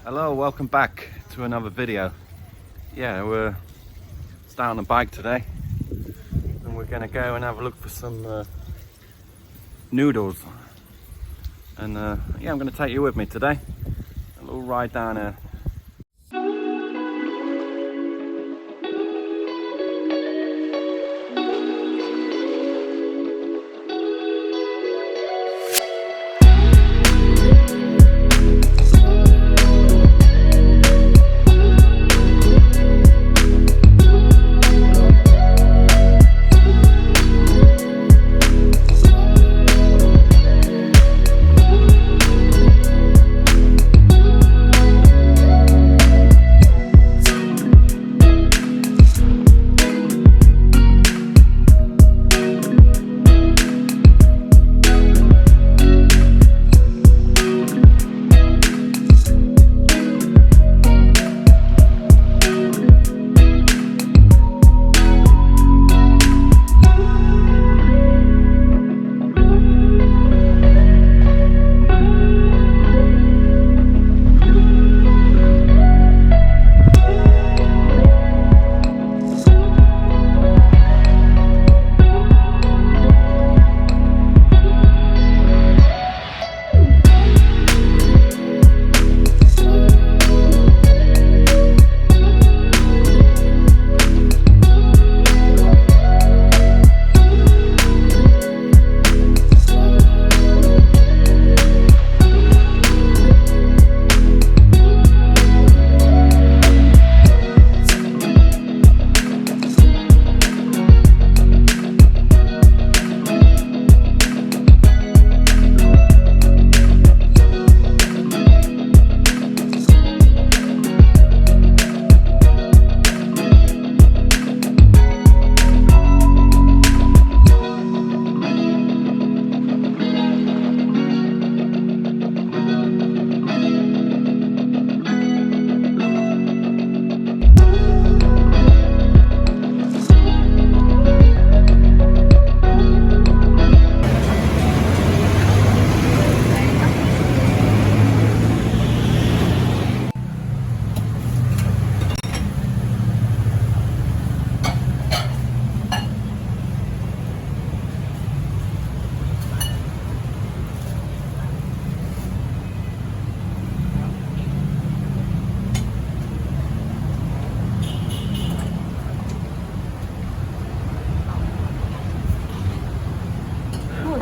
Hello, welcome back to another video. Yeah, we're starting a bike today and we're gonna go and have a look for some noodles. And yeah, I'm gonna take you with me today. A little ride down here.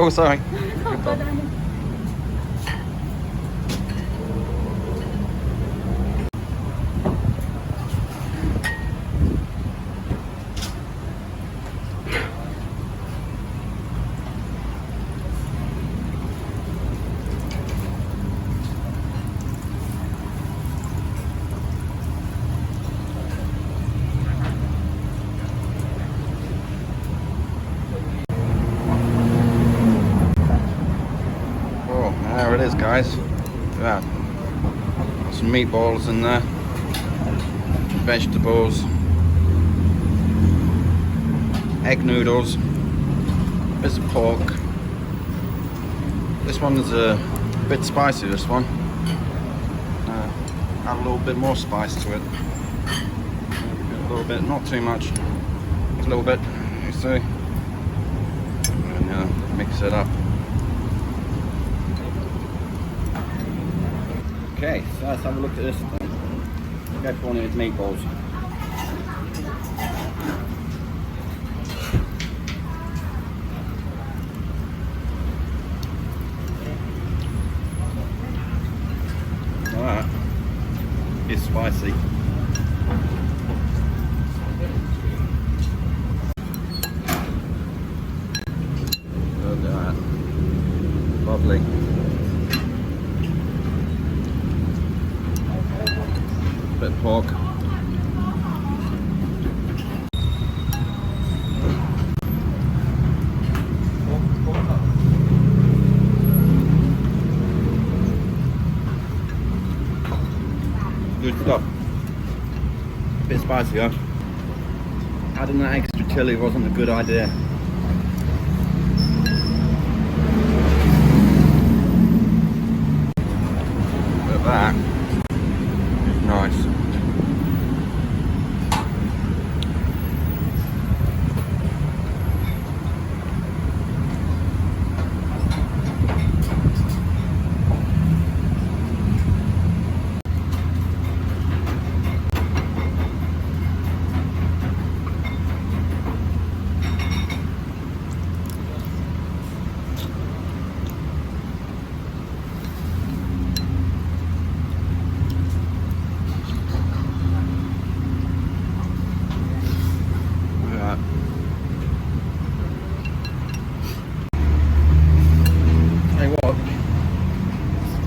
Oh, sorry. There it is, guys. Yeah, some meatballs in there, vegetables, egg noodles, bits of pork. This one is a bit spicy. This one, add a little bit more spice to it. A little bit, not too much. A little bit, you see, and mix it up. Okay, so let's have a look at this thing. Go for one of these meatballs. Alright, it's spicy. Look at that. Lovely. Bit of pork. Good stuff. Bit spicy, huh? Adding that extra chilli wasn't a good idea. Look at that. nice.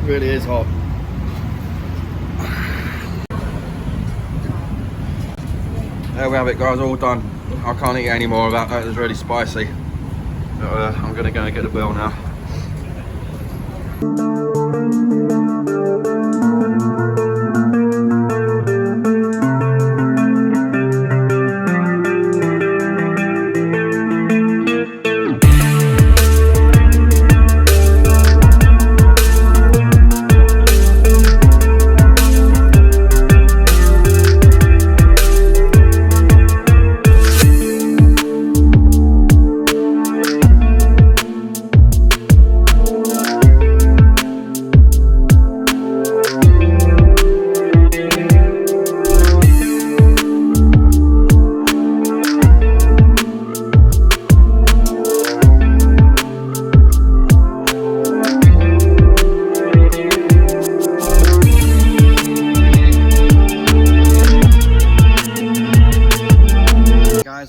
Really is hot. There we have it, guys, all done. I can't eat any more of that, that was really spicy. But, I'm gonna go and get a bill now.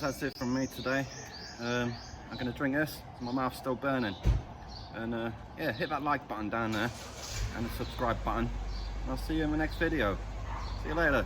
That's it from me today. I'm going to drink this, my mouth's still burning. And yeah, hit that like button down there and the subscribe button. I'll see you in the next video. See you later.